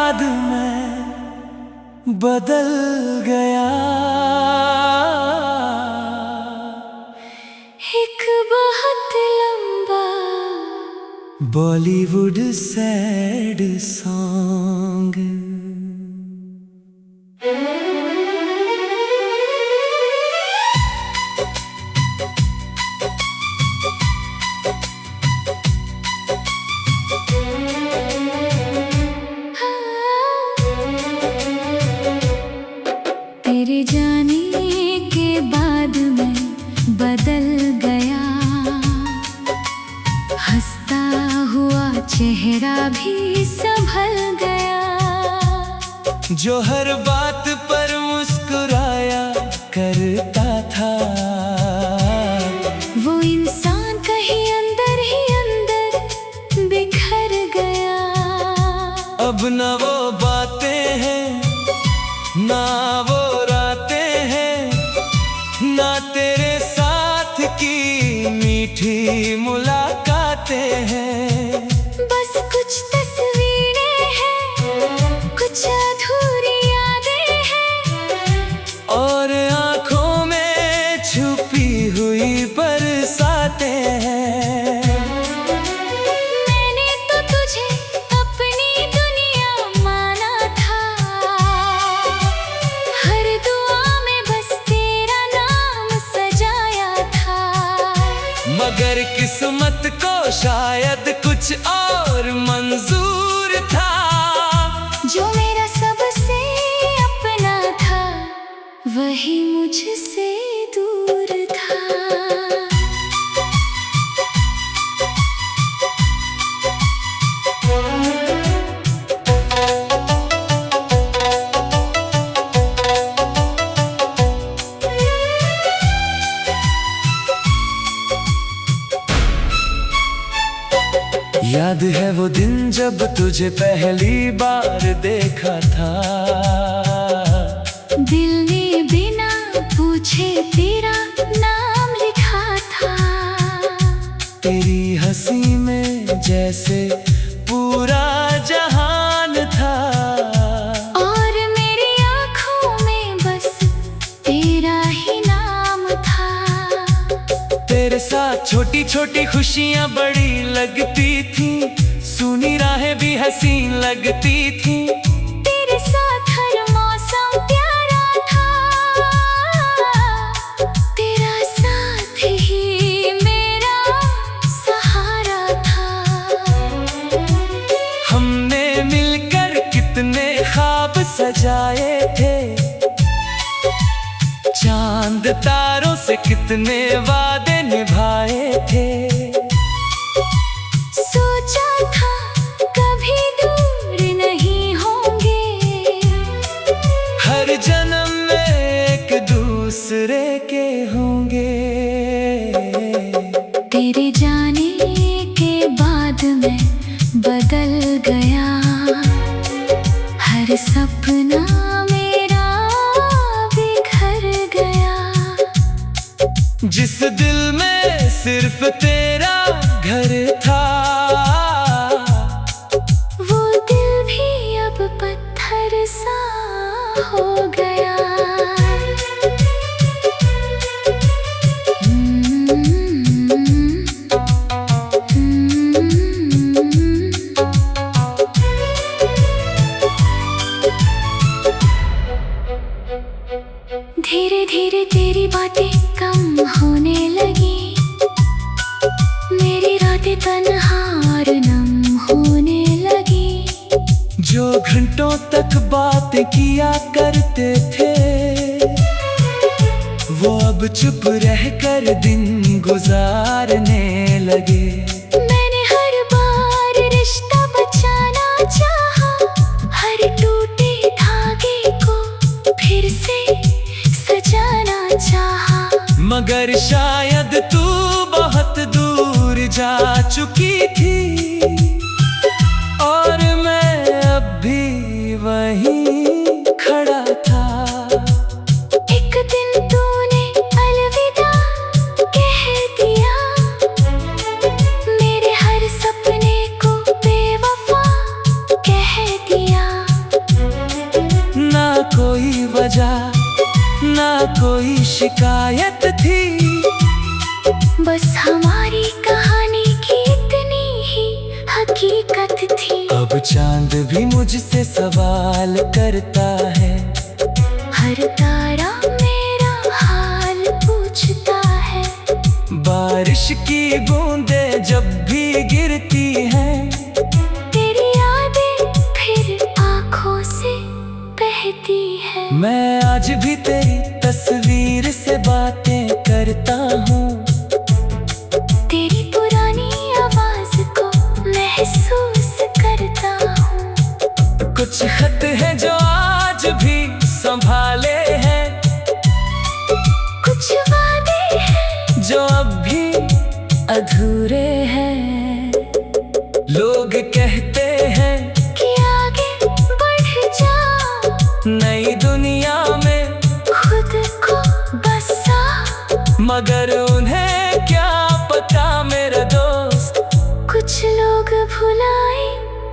बाद मैं बदल गया। एक बहुत लंबा बॉलीवुड सैड सॉन्ग। तेरे जाने के बाद मैं बदल गया। हंसता हुआ चेहरा भी संभल गया। जो हर बात पर मुस्कुराया करता था, वो इंसान कहीं अंदर ही अंदर बिखर गया। अब न वो बातें हैं ना वो रातें हैं, ना तेरे साथ की मीठी मुलाकातें हैं। बस कुछ तस्वीरें हैं, कुछ अधूरी यादें हैं, और आँखों में छुपी हुई बरसातें हैं। मैंने तो तुझे अपनी दुनिया माना था। हर दुआ में बस तेरा नाम सजाया था। मगर किस्मत को शायद कुछ और मंजूर था। जो मेरा सबसे अपना था, वही मुझसे दूर था। याद है वो दिन जब तुझे पहली बार देखा था। दिल ने बिना पूछे तेरा नाम लिखा था। तेरी हंसी में जैसे पूरा जहान था, और मेरी आँखों में बस तेरा ही नाम था। तेरे साथ छोटी छोटी खुशियाँ बड़ी लगती थी, सुनी राहें भी हसीन लगती थी। तेरे साथ हर मौसम प्यारा था। तेरा साथ ही मेरा सहारा था। हमने मिलकर कितने ख्वाब सजाए थे, चांद तारों से कितने वादे निभाए थे। सोचा था कभी दूर नहीं होंगे, हर जन्म में एक दूसरे के होंगे। तेरे जाने के बाद मैं बदल गया। हर सपना मेरा बिखर गया। जिस दिल में सिर्फ तेरा घर था, वो दिल भी अब पत्थर सा हो गया। धीरे धीरे तेरी बातें कम होने लगी। मेरी रातें तन्हा और नम होने लगी। जो घंटों तक बातें किया करते थे, वो अब चुप रहकर दिन गुजारने लगे। मैंने हर बार रिश्ता बचाना चाहा, हर टूटे धागे को फिर से सजाना चाहा। मगर शायद तू बहुत दूर जा चुकी थी, और मैं अब भी वहीं खड़ा था। एक दिन तूने अलविदा कह दिया, मेरे हर सपने को बेवफा कह दिया। वजह ना कोई शिकायत थी। बस हमारी कहानी की इतनी ही हकीकत थी। अब चांद भी मुझसे सवाल करता है, हर तारा मेरा हाल पूछता है। बारिश की बूंदें जब भी गिरती हैं, तेरी यादें फिर आँखों से बहती है। मैं आज भी तेरी तस्वीर से बातें करता हूँ, तेरी पुरानी आवाज को महसूस करता हूँ। कुछ खत हैं जो आज भी संभाले हैं, कुछ वादे हैं जो अब भी अधूरे हैं। लोग कहते हैं कि आगे बढ़ जा, नई दुनिया में खुद को बसा। मगर उन्हें क्या पता मेरा दोस्त, कुछ लोग भुलाए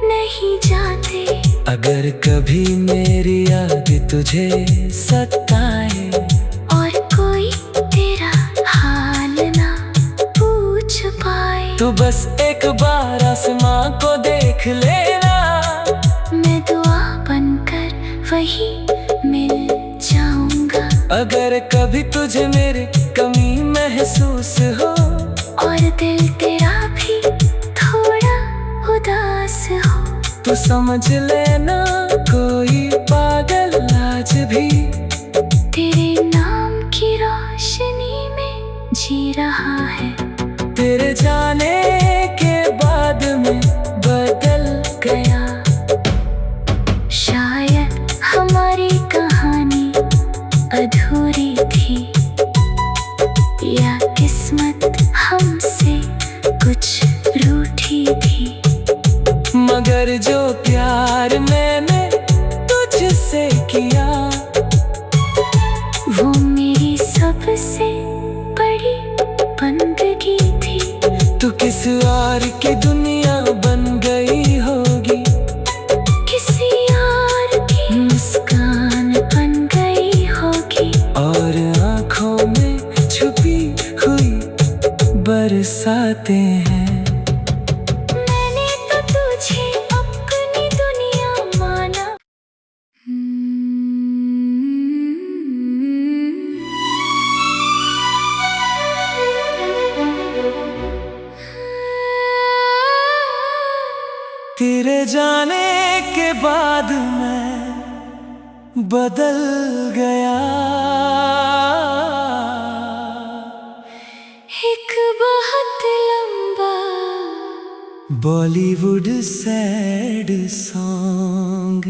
नहीं जाते। अगर कभी मेरी याद तुझे सताए और कोई तेरा हाल ना पूछ पाए, तो बस एक बार आसमां को देख लेना। मैं दुआ बनकर वही मिल जाऊंगा। अगर कभी तुझे मेरी कमी महसूस हो, और दिल तेरा भी थोड़ा उदास हो, तो समझ लेना कोई पागल आज भी तेरे नाम की रोशनी में जी रहा है। तेरे जाने के बाद में बदल गया। शायद हमारी कहानी अधूरी थी, या किस्मत हमसे कुछ रूठी थी। मगर जो प्यार मैंने तुझसे किया, वो मेरी सबसे बड़ी बंदगी थी। तू किस और की दुनिया बन गई होगी, किसी और की मुस्कान बन गई होगी, और आँखों में छुपी हुई बरसातें हैं। मैंने तो तुझे अपनी दुनिया माना। तेरे जाने के बाद मैं बदल गया। एक बहुत लंबा बॉलीवुड सैड सॉन्ग।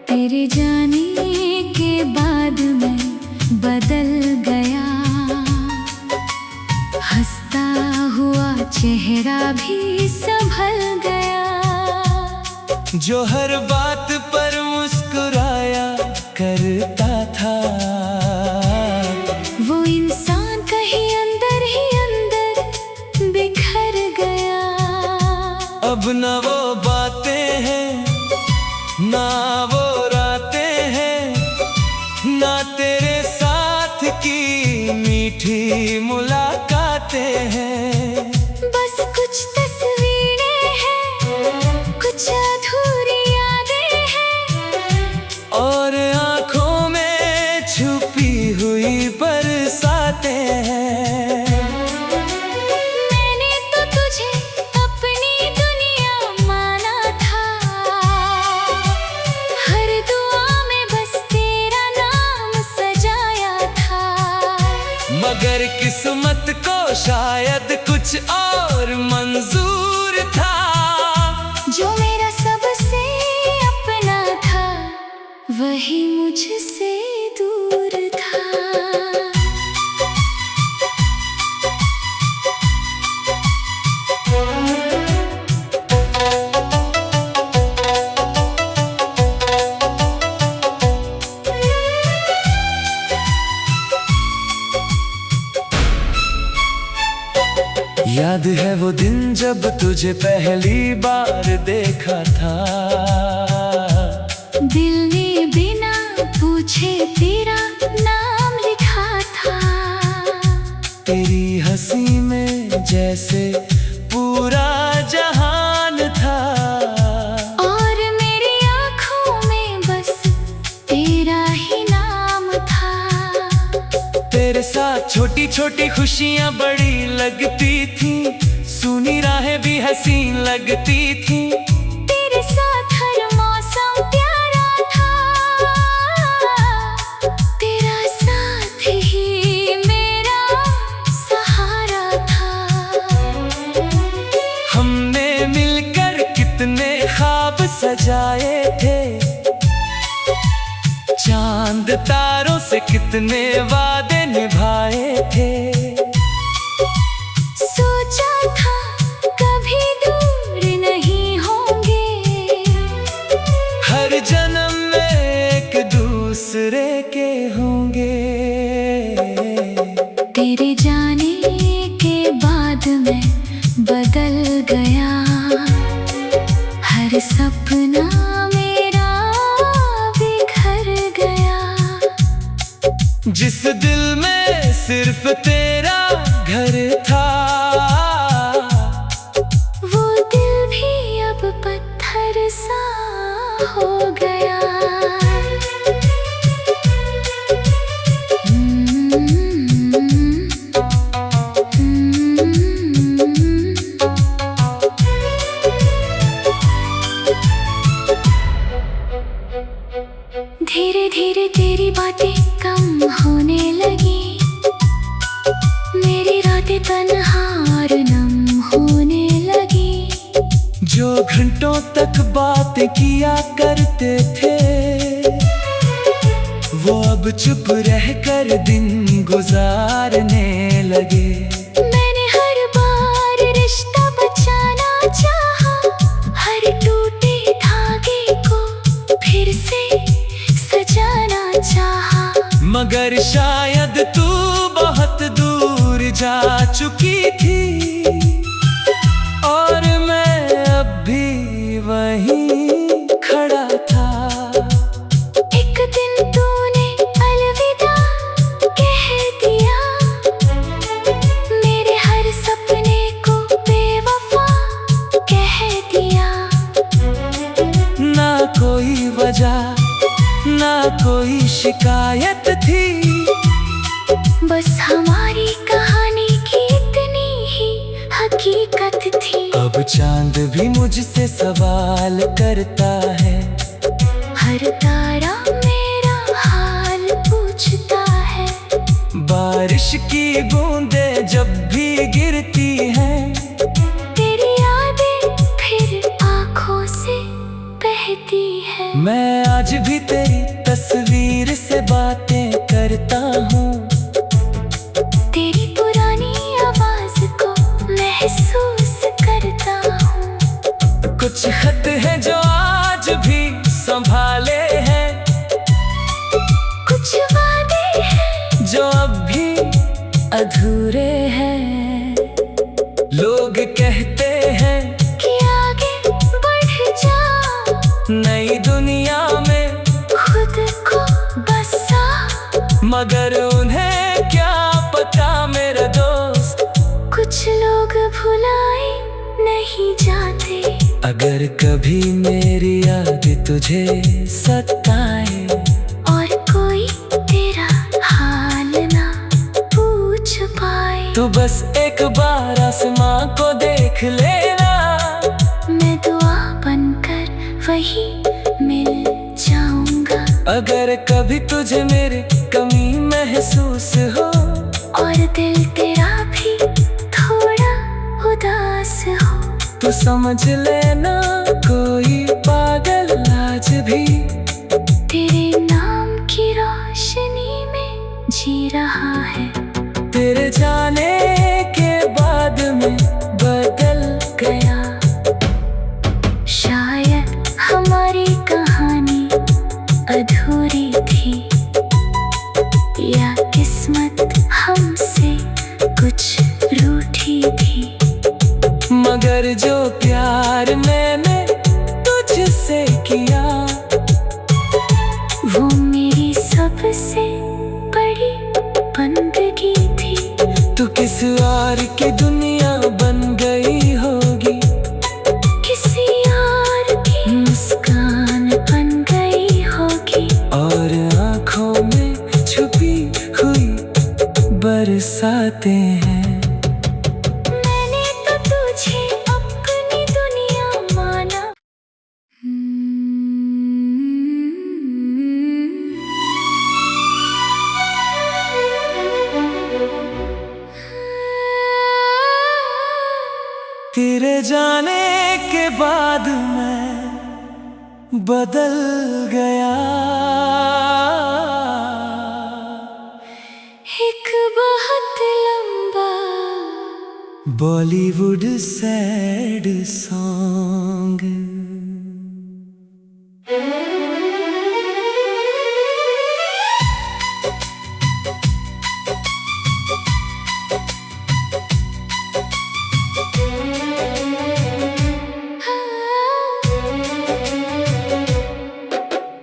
तेरे जाने के बाद मैं बदल गया। हंसता हुआ चेहरा भी संभल गया। जो हर बात पर मुस्कुराया करता था, वो इंसान कहीं अंदर ही अंदर बिखर गया। अब न वो बातें हैं, ना वो रातें हैं, ना तेरे साथ की मीठी मुलाकातें हैं। बस कुछ तस्वीरें हैं, कुछ अधूरी यादें हैं, और आँखों में छुपी हुई बरसातें हैं। मैंने तो तुझे अपनी दुनिया माना था। हर दुआ में बस तेरा नाम सजाया था। मगर किस्मत को शायद कुछ और मंजूर था। जो मेरा सबसे अपना था, वही मुझसे दूर था। वो दिन जब तुझे पहली बार देखा था, दिल ने बिना पूछे तेरा नाम लिखा था। तेरी हंसी में जैसे पूरा जहान था, और मेरी आँखों में बस तेरा ही नाम था। तेरे साथ छोटी छोटी खुशियाँ बड़ी लगती थी, सुनी राहें भी हसीन लगती थी। तेरे साथ हर मौसम प्यारा था, तेरा साथ ही मेरा सहारा था। हमने मिलकर कितने ख्वाब सजाए थे, चांद तारों से कितने वादे निभाए थे। सोचा था कभी दूर नहीं होंगे, हर जन्म में एक दूसरे के होंगे। तेरे जाने के बाद मैं बदल गया, हर सपना मेरा बिखर गया। जिस दिल में सिर्फ तेरा घर था, वो दिल भी अब पत्थर सा हो गया। धीरे धीरे तेरी बातें कम होने लगी, मेरी रातें तन्हा और नम होने लगी। जो घंटों तक बातें किया करते थे, वो अब चुप रहकर दिन गुजारने लगे। मैंने हर बार रिश्ता बचाना चाहा, हर टूटे धागे को फिर से सजाना चाहा। मगर शायद तू बहुत दूर जा चुकी थी, और मैं अब भी वहीं खड़ा था। एक दिन तूने अलविदा कह दिया, मेरे हर सपने को बेवफा कह दिया। ना कोई वजह, ना कोई शिकायत थी, बस हमारी कहानी की इतनी ही हकीकत थी। अब चांद भी मुझसे सवाल करता है, हर तारा मेरा हाल पूछता है। बारिश की बूंदें जब भी गिरती हैं, तेरी यादें फिर आँखों से बहती है। मैं आज भी तेरी तस्वीर से बातें करता हूँ, तेरी पुरानी आवाज को महसूस करता हूँ। कुछ खत हैं जो आज भी संभाले हैं, कुछ वादे हैं जो अब भी अधूरे हैं। लोग कहते हैं कि आगे बढ़ जा, नई दुनिया में खुद को बसा। मगर उन्हें क्या पता मेरा दोस्त, कुछ लोग भुलाए नहीं जाते। अगर कभी मेरी याद तुझे सताए, और कोई तेरा हाल ना पूछ पाए, तो बस एक बार आसमां को देख लेना। मैं दुआ बनकर वही मिल जाऊंगा। अगर कभी तुझे मेरी कमी महसूस हो, और दिल तेरा भी थोड़ा उदास हो, तो समझ लेना कोई पागल आज भी तेरे नाम की रोशनी में जी रहा है। तेरे जाने के बाद में बदल गया। शायद हमारी कहानी अधूरी थी, या किस्मत हमसे कुछ रूठी थी। बाद मैं बदल गया। एक बहुत लंबा बॉलीवुड सैड सॉन्ग।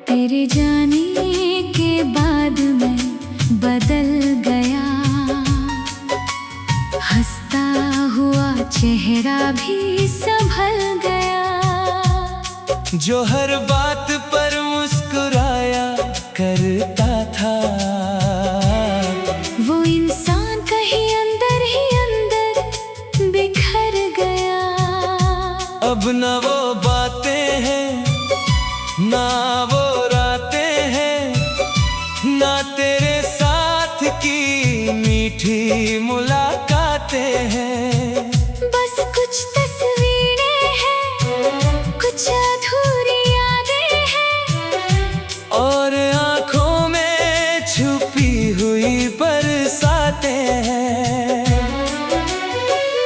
तेरे जाने के बाद मैं बदल गया, हंसता हुआ चेहरा भी संभल गया। जो हर बात पर मुस्कुराया करता था, वो इंसान कहीं अंदर ही अंदर बिखर गया। अब न वो बातें हैं ना वो रातें हैं, ना तेरे साथ की मीठी मुलाकातें हैं। बस कुछ तस्वीरें हैं, कुछ अधूरी यादें हैं, और आँखों में छुपी हुई बरसातें हैं।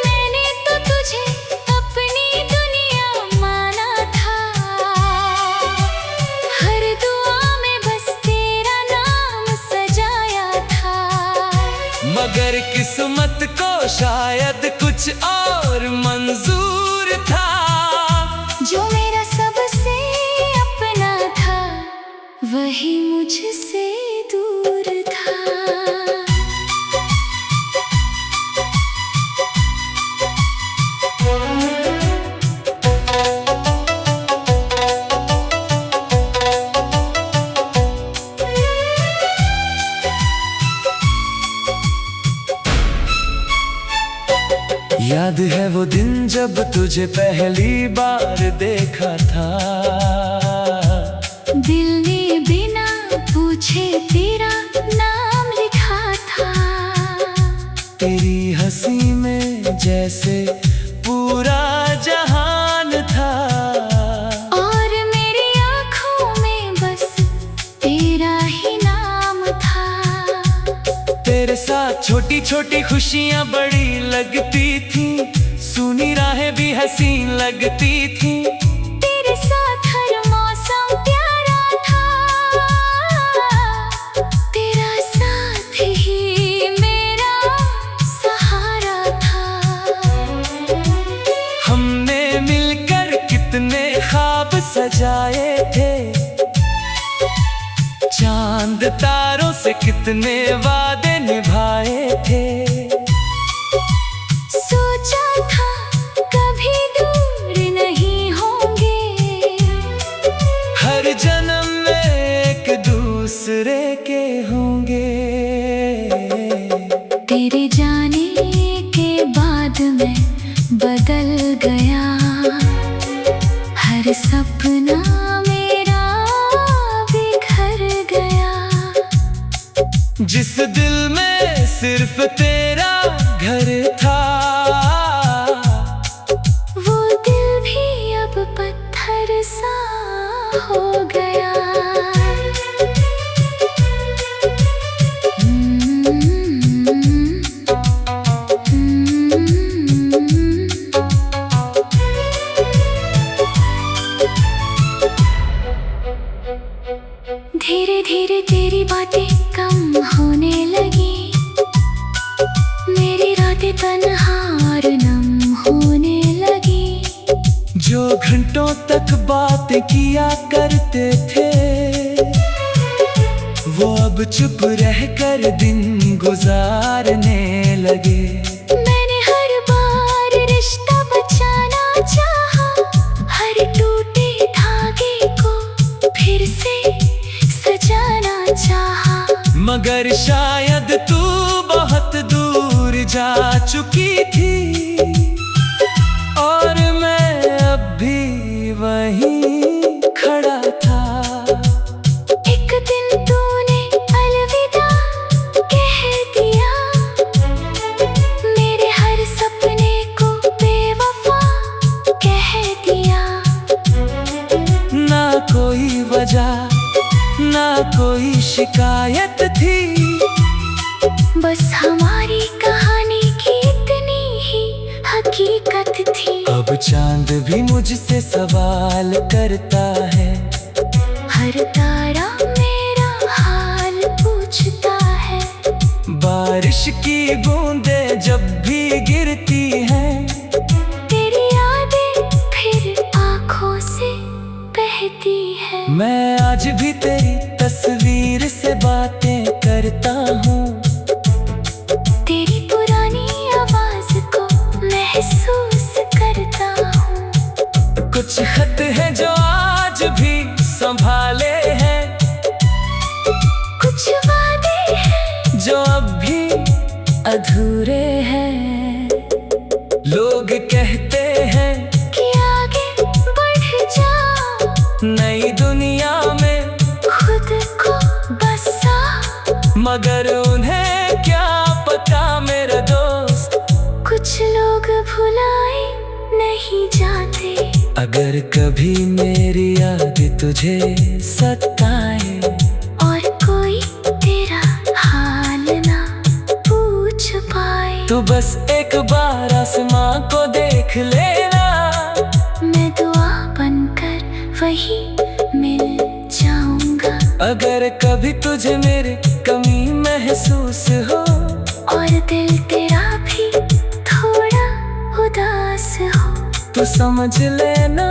मैंने तो तुझे अपनी दुनिया माना था, हर दुआ में बस तेरा नाम सजाया था। मगर किस्मत को शायद कुछ और मंजूर था। जो मेरा सबसे अपना था, वही मुझसे दूर था। याद है वो दिन जब तुझे पहली बार देखा था, दिल ने बिना पूछे तेरा नाम लिखा था। तेरी हंसी में जैसे पूरा जहान था, और मेरी आँखों में बस तेरा ही नाम था। तेरे साथ छोटी छोटी खुशियाँ बड़ी लगती थी, सुनी राहें भी हसीन लगती थी। तेरे साथ हर मौसम प्यारा था, तेरा साथ ही मेरा सहारा था। हमने मिलकर कितने ख्वाब सजाए थे, चांद तारों से कितने वादे निभाए थे। सोचा था कभी दूर नहीं होंगे, हर जन्म में एक दूसरे के होंगे। तेरे जाने के बाद मैं बदल गया, हर सपना मेरा बिखर गया। जिस दिल में सिर्फ तेरा घर था, वो दिल भी अब पत्थर सा हो गया। धीरे धीरे तेरी बातें कम होने लगी, मेरी रातें तन्हा और नम होने लगी। जो घंटों तक बातें किया करते थे, वो अब चुप रहकर दिन गुजारने लगे। मैंने हर बार रिश्ता बचाना चाहा, हर टूटे धागे को फिर से सजाना चाहा। मगर शायद तू बहुत दूर जा चुकी थी, और मैं अब भी वहीं खड़ा था। एक दिन तूने अलविदा कह दिया, मेरे हर सपने को बेवफा कह दिया। कोई वजह ना कोई शिकायत थी, बस हमारी कहानी की इतनी ही हकीकत थी। अब चांद भी मुझसे सवाल करता है, हर तारा मेरा हाल पूछता है। बारिश की बूंदें जब भी गिरती हैं, तेरी यादें फिर आँखों से बहती है। मैं आज भी तेरी तस्वीर से बातें करता हूँ, तेरी पुरानी आवाज को महसूस करता हूँ। कुछ खत हैं जो आज भी संभाले हैं, कुछ वादे हैं जो अब भी अधूरे हैं। लोग कहते हैं कि आगे बढ़ जा, नई दुनिया में खुद को बसा। मगर उन्हें क्या पता मेरा दोस्त, कुछ लोग भुलाए नहीं जाते। अगर कभी मेरी याद तुझे सताए और कोई तेरा हाल ना पूछ पाए, तो बस एक बार आसमां को देख लेना। मैं दुआ बनकर वही मिल जाऊंगा। अगर कभी तुझे मेरी कमी महसूस हो, और दिल तेरा भी थोड़ा उदास हो, तो समझ लेना